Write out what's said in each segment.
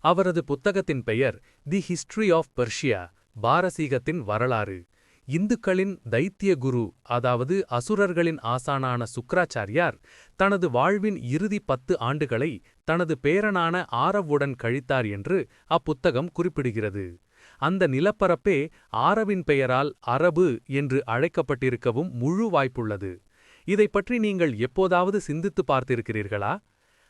அவரது புத்தகத்தின் பெயர் தி ஹிஸ்டரி ஆஃப் பெர்ஷியா, பாரசீகத்தின் வரலாறு. இந்துக்களின் தைத்திய குரு, அதாவது அசுரர்களின் ஆசானான சுக்ராச்சாரியார் தனது வாழ்வின் இறுதி 10 ஆண்டுகளை தனது பேரனான ஆரவுடன் கழித்தார் என்று அப்புத்தகம் குறிப்பிடுகிறது. அந்த நிலப்பரப்பே ஆரவின் பெயரால் அரபு என்று அழைக்கப்பட்டிருக்கவும் முழு வாய்ப்புள்ளது. இதைப் பற்றி நீங்கள் எப்போதாவது சிந்தித்து பார்த்திருக்கிறீர்களா?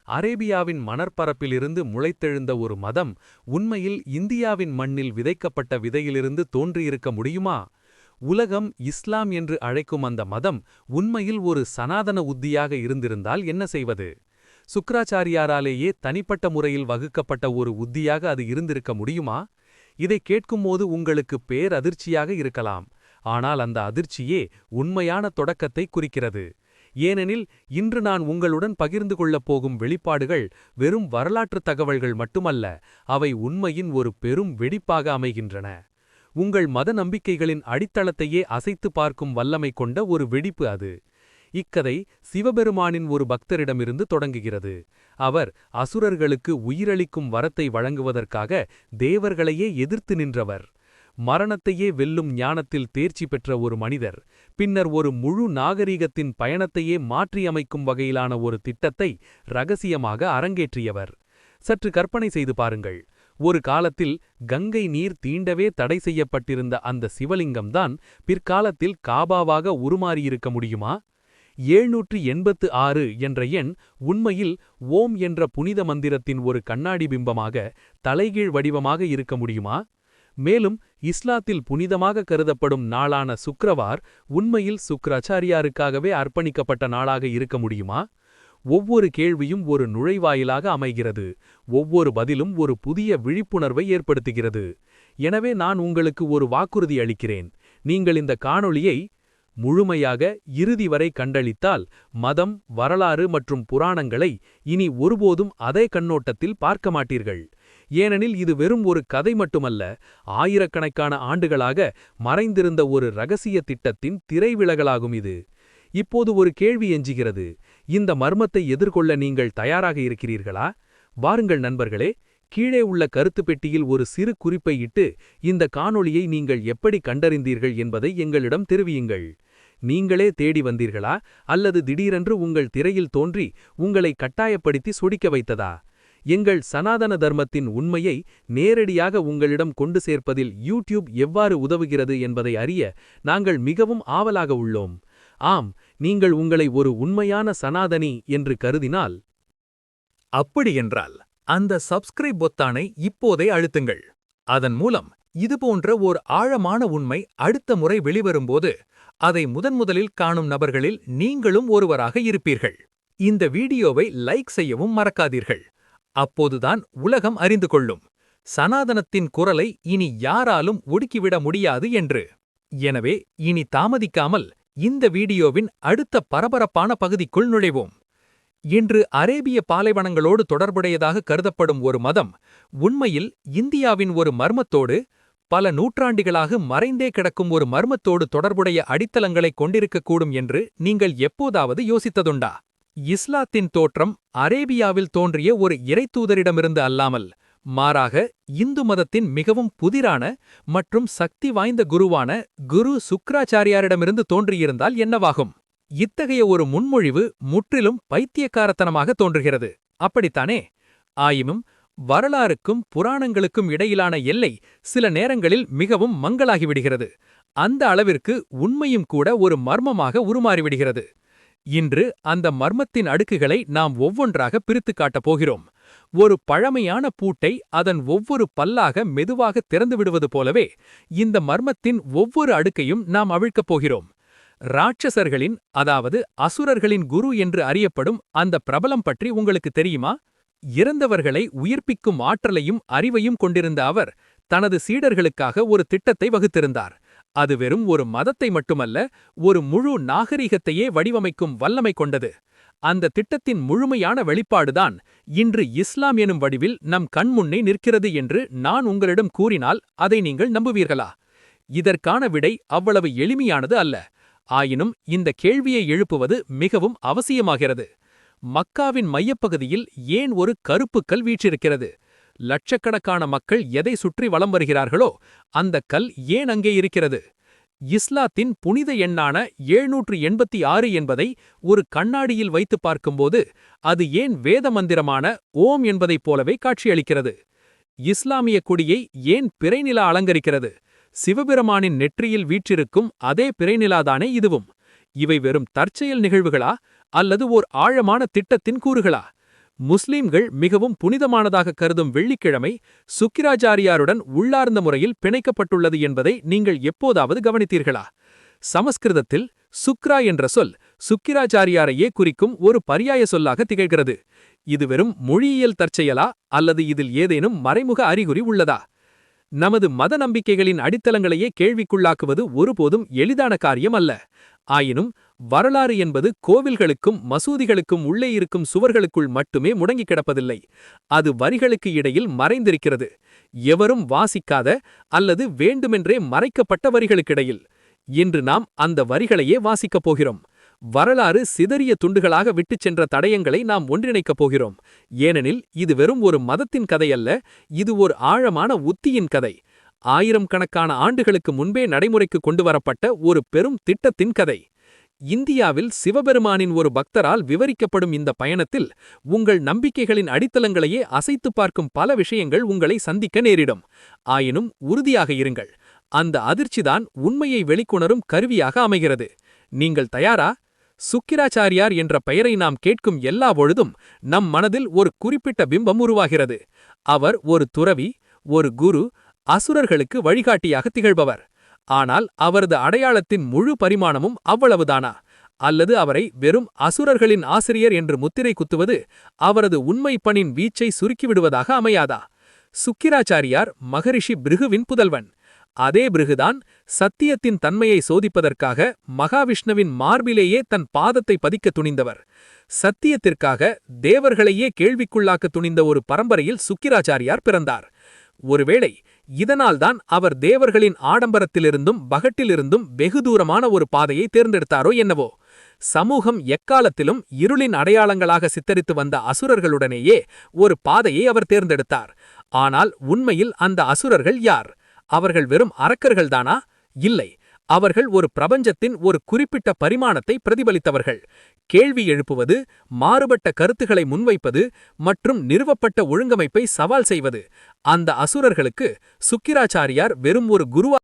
அரேபியாவின் மணற்பரப்பிலிருந்து முளைத்தெழுந்த ஒரு மதம் உண்மையில் இந்தியாவின் மண்ணில் விதைக்கப்பட்ட விதையிலிருந்து தோன்றியிருக்க முடியுமா? உலகம் இஸ்லாம் என்று அழைக்கும் அந்த மதம் உண்மையில் ஒரு சனாதன உத்தியாக இருந்திருந்தால் என்ன செய்வது? சுக்ராச்சாரியாராலேயே தனிப்பட்ட முறையில் வகுக்கப்பட்ட ஒரு உத்தியாக அது இருந்திருக்க முடியுமா? இதை கேட்கும்போது உங்களுக்கு பேரதிர்ச்சியாக இருக்கலாம். ஆனால் அந்த அதிர்ச்சியே உண்மையான தொடக்கத்தை குறிக்கிறது. ஏனெனில் இன்று நான் உங்களுடன் பகிர்ந்து கொள்ளப் போகும் வெளிப்பாடுகள் வெறும் வரலாற்றுத் தகவல்கள் மட்டுமல்ல, அவை உண்மையின் ஒரு பெரும் வெடிப்பாக அமைகின்றன. உங்கள் மத நம்பிக்கைகளின் அடித்தளத்தையே அசைத்து பார்க்கும் வல்லமை கொண்ட ஒரு வெடிப்பு அது. இக்கதை சிவபெருமானின் ஒரு பக்தரிடமிருந்து தொடங்குகிறது. அவர் அசுரர்களுக்கு உயிரளிக்கும் வரத்தை வழங்குவதற்காக தேவர்களையே எதிர்த்து நின்றவர். மரணத்தையே வெல்லும் ஞானத்தில் தேர்ச்சி பெற்ற ஒரு மனிதர் பின்னர் ஒரு முழு நாகரீகத்தின் பயணத்தையே மாற்றியமைக்கும் வகையிலான ஒரு திட்டத்தை இரகசியமாக அரங்கேற்றியவர். சற்று கற்பனை செய்து பாருங்கள். ஒரு காலத்தில் கங்கை நீர் தீண்டவே தடை செய்யப்பட்டிருந்த அந்த சிவலிங்கம்தான் பிற்காலத்தில் காபாவாக உருமாறியிருக்க முடியுமா? 786 என்ற எண் உண்மையில் ஓம் என்ற புனித மந்திரத்தின் ஒரு கண்ணாடி பிம்பமாக, தலைகீழ் வடிவமாக இருக்க முடியுமா? மேலும் இஸ்லாத்தில் புனிதமாக கருதப்படும் நாளான சுக்கிரவார் உண்மையில் சுக்ராச்சாரியாருக்காகவே அர்ப்பணிக்கப்பட்ட நாளாக இருக்க முடியுமா? ஒவ்வொரு கேள்வியும் ஒரு நுழைவாயிலாக அமைகிறது. ஒவ்வொரு பதிலும் ஒரு புதிய விழிப்புணர்வை ஏற்படுத்துகிறது. எனவே நான் உங்களுக்கு ஒரு வாக்குறுதி அளிக்கிறேன். நீங்கள் இந்த காணொளியை முழுமையாக இறுதி வரை கண்டளித்தால் மதம், வரலாறு மற்றும் புராணங்களை இனி ஒருபோதும் அதே கண்ணோட்டத்தில் பார்க்க மாட்டீர்கள். ஏனெனில் இது வெறும் ஒரு கதை மட்டுமல்ல, ஆயிரக்கணக்கான ஆண்டுகளாக மறைந்திருந்த ஒரு இரகசிய திட்டத்தின் திரைவிலகலாகும் இது. இப்போது ஒரு கேள்வி எஞ்சுகிறது. இந்த மர்மத்தை எதிர்கொள்ள நீங்கள் தயாராக இருக்கிறீர்களா? வாருங்கள் நண்பர்களே, கீழே உள்ள கருத்து பெட்டியில் ஒரு சிறு குறிப்பை இட்டு இந்த காணொளியை நீங்கள் எப்படி கண்டறிந்தீர்கள் என்பதை எங்களிடம் தெரிவியுங்கள். நீங்களே தேடி வந்தீர்களா, அல்லது திடீரென்று உங்கள் திரையில் தோன்றி உங்களை கட்டாயப்படுத்தி சொடிக்க வைத்ததா? எங்கள் சனாதன தர்மத்தின் உண்மையை நேரடியாக உங்களிடம் கொண்டு சேர்ப்பதில் யூடியூப் எவ்வாறு உதவுகிறது என்பதை அறிய நாங்கள் மிகவும் ஆவலாக உள்ளோம். ஆம், நீங்கள் உங்களை ஒரு உண்மையான சனாதனி என்று கருதினால், அப்படியென்றால் அந்த சப்ஸ்கிரைப் பொத்தானை இப்போதே அழுத்துங்கள். அதன் மூலம் இதுபோன்ற ஓர் ஆழமான உண்மை அடுத்த முறை வெளிவரும்போது அதை முதன்முதலில் காணும் நபர்களில் நீங்களும் ஒருவராக இருப்பீர்கள். இந்த வீடியோவை லைக் செய்யவும் மறக்காதீர்கள். அப்போதுதான் உலகம் அறிந்து கொள்ளும் சனாதனத்தின் குரலை இனி யாராலும் ஒடுக்கிவிட முடியாது என்று. எனவே இனி தாமதிக்காமல் இந்த வீடியோவின் அடுத்த பரபரப்பான பகுதிக்குள் நுழைவோம். இன்று அரேபிய பாலைவனங்களோடு தொடர்புடையதாக கருதப்படும் ஒரு மதம் உண்மையில் இந்தியாவின் ஒரு மர்மத்தோடு, பல நூற்றாண்டுகளாக மறைந்தே கிடக்கும் ஒரு மர்மத்தோடு தொடர்புடைய அடித்தளங்களைக் கொண்டிருக்கக்கூடும் என்று நீங்கள் எப்போதாவது யோசித்ததுண்டா? இஸ்லாத்தின் தோற்றம் அரேபியாவில் தோன்றிய ஒரு இறைத்தூதரிடமிருந்து அல்லாமல், மாறாக இந்து மதத்தின் மிகவும் புதிரான மற்றும் சக்தி வாய்ந்த குருவான குரு சுக்ராச்சாரியாரிடமிருந்து தோன்றியிருந்தால் என்னவாகும்? இத்தகைய ஒரு முன்மொழிவு முற்றிலும் பைத்தியக்காரத்தனமாக தோன்றுகிறது, அப்படித்தானே? ஆயினும் வரலாறுக்கும் புராணங்களுக்கும் இடையிலான எல்லை சில நேரங்களில் மிகவும் மங்கலாகிவிடுகிறது. அந்த அளவிற்கு உண்மையும் கூட ஒரு மர்மமாக உருமாறிவிடுகிறது. இன்று அந்த மர்மத்தின் அடுக்குகளை நாம் ஒவ்வொன்றாக பிரித்துக் காட்டப் போகிறோம். ஒரு பழமையான பூட்டை அதன் ஒவ்வொரு பல்லாக மெதுவாக திறந்துவிடுவது போலவே இந்த மர்மத்தின் ஒவ்வொரு அடுக்கையும் நாம் அவிழ்க்கப் போகிறோம். ராட்சசர்களின், அதாவது அசுரர்களின் குரு என்று அறியப்படும் அந்த பிரபலம் பற்றி உங்களுக்கு தெரியுமா? இறந்தவர்களை உயிர்ப்பிக்கும் ஆற்றலையும் அறிவையும் கொண்டிருந்த அவர் தனது சீடர்களுக்காக ஒரு திட்டத்தை வகுத்திருந்தார். அது வெறும் ஒரு மதத்தை மட்டுமல்ல, ஒரு முழு நாகரிகத்தையே வடிவமைக்கும் வல்லமை கொண்டது. அந்த திட்டத்தின் முழுமையான வெளிப்பாடுதான் இன்று இஸ்லாம் எனும் வடிவில் நம் கண்முன்னே நிற்கிறது என்று நான் உங்களிடம் கூறினால் அதை நீங்கள் நம்புவீர்களா? இதற்கான விடை அவ்வளவு எளிமையானது அல்ல. ஆயினும் இந்த கேள்வியை எழுப்புவது மிகவும் அவசியமாகிறது. மக்காவின் மையப்பகுதியில் ஏன் ஒரு கருப்புக்கல் வீற்றிருக்கிறது? லட்சக்கணக்கான மக்கள் எதை சுற்றி வலம் வருகிறார்களோ அந்த கல் ஏன் அங்கே இருக்கிறது? இஸ்லாத்தின் புனித எண்ணான 786 என்பதை ஒரு கண்ணாடியில் வைத்து பார்க்கும்போது அது ஏன் வேத மந்திரமான ஓம் என்பதைப் போலவே காட்சியளிக்கிறது? இஸ்லாமிய கொடியை ஏன் பிறைநிலா அலங்கரிக்கிறது? சிவபெருமானின் நெற்றியில் வீற்றிருக்கும் அதே பிறைநிலாதானே இதுவும். இவை வெறும் தற்செயல் நிகழ்வுகளா அல்லது ஓர் ஆழமான திட்டத்தின் கூறுகளா? முஸ்லிம்கள் மிகவும் புனிதமானதாக கருதும் வெள்ளிக்கிழமை சுக்கிராச்சாரியாருடன் உள்ளார்ந்த முறையில் பிணைக்கப்பட்டுள்ளது என்பதை நீங்கள் எப்போதாவது கவனித்தீர்களா? சமஸ்கிருதத்தில் சுக்ரா என்ற சொல் சுக்கிராச்சாரியாரையே குறிக்கும் ஒரு பர்யாய சொல்லாக திகழ்கிறது. இது வெறும் மொழியியல் தற்செயலா அல்லது இதில் ஏதேனும் மறைமுக அறிகுறி உள்ளதா? நமது மத நம்பிக்கைகளின் அடித்தளங்களையே கேள்விக்குள்ளாக்குவது ஒருபோதும் எளிதான காரியம் அல்ல. ஆயினும் வரலாறு என்பது கோவில்களுக்கும் மசூதிகளுக்கும் உள்ளே இருக்கும் சுவர்களுக்குள் மட்டுமே முடங்கிக் கிடப்பதில்லை. அது வரிகளுக்கு இடையில் மறைந்திருக்கிறது. எவரும் வாசிக்காத அல்லது வேண்டுமென்றே மறைக்கப்பட்ட வரிகளுக்கிடையில். இன்று நாம் அந்த வரிகளையே வாசிக்கப் போகிறோம். வரலாறு சிதறிய துண்டுகளாக விட்டுச் சென்ற தடயங்களை நாம் ஒன்றிணைக்கப் போகிறோம். ஏனெனில் இது வெறும் ஒரு மதத்தின் கதையல்ல, இது ஒரு ஆழமான உத்தியின் கதை. ஆயிரக்கணக்கான ஆண்டுகளுக்கு முன்பே நடைமுறைக்கு கொண்டுவரப்பட்ட ஒரு பெரும் திட்டத்தின் கதை. இந்தியாவில் சிவபெருமானின் ஒரு பக்தரால் விவரிக்கப்படும் இந்த பயணத்தில் உங்கள் நம்பிக்கைகளின் அடித்தளங்களையே அசைத்துப் பார்க்கும் பல விஷயங்கள் உங்களை சந்திக்க நேரிடும். ஆயினும் உறுதியாக இருங்கள், அந்த அதிர்ச்சிதான் உண்மையை வெளிக்கொணரும் கருவியாக அமைகிறது. நீங்கள் தயாரா? சுக்கிராச்சாரியார் என்ற பெயரை நாம் கேட்கும் எல்லா பொழுதும் நம் மனதில் ஒரு குறிப்பிட்ட பிம்பம் உருவாகிறது. அவர் ஒரு துறவி, ஒரு குரு, அசுரர்களுக்கு வழிகாட்டியாக திகழ்பவர். ஆனால் அவரது அடையாளத்தின் முழு பரிமாணமும் அவ்வளவுதானா? அல்லது அவரை வெறும் அசுரர்களின் ஆசிரியர் என்று முத்திரை குத்துவது அவரது உண்மை பணின் வீச்சை சுருக்கிவிடுவதாக அமையாதா? சுக்கிராச்சாரியார் மகரிஷி பிருகுவின் புதல்வன். அதே பிருகுதான் சத்தியத்தின் தன்மையை சோதிப்பதற்காக மகாவிஷ்ணுவின் மார்பிலேயே தன் பாதத்தை பதிக்க துணிந்தவர். சத்தியத்திற்காக தேவர்களையே கேள்விக்குள்ளாக்க துணிந்த ஒரு பரம்பரையில் சுக்கிராச்சாரியார் பிறந்தார். ஒருவேளை இதனால்தான் அவர் தேவர்களின் ஆடம்பரத்திலிருந்தும் பகட்டிலிருந்தும் வெகு தூரமான ஒரு பாதையை தேர்ந்தெடுத்தாரோ என்னவோ. சமூகம் எக்காலத்திலும் இருளின் அடையாளங்களாக சித்தரித்து வந்த அசுரர்களுடனேயே ஒரு பாதையை அவர் தேர்ந்தெடுத்தார். ஆனால் உண்மையில் அந்த அசுரர்கள் யார்? அவர்கள் வெறும் அரக்கர்கள்தானா? இல்லை, அவர்கள் ஒரு பிரபஞ்சத்தின் ஒரு குறிப்பிட்ட பரிமாணத்தை பிரதிபலித்தவர்கள். கேள்வி எழுப்புவது, மாறுபட்ட கருத்துக்களை முன்வைப்பது மற்றும் நிறுவப்பட்ட ஒழுங்கமைப்பை சவால் செய்வது. அந்த அசுரர்களுக்கு சுக்கிராச்சாரியார் வெறும் ஒரு குருவா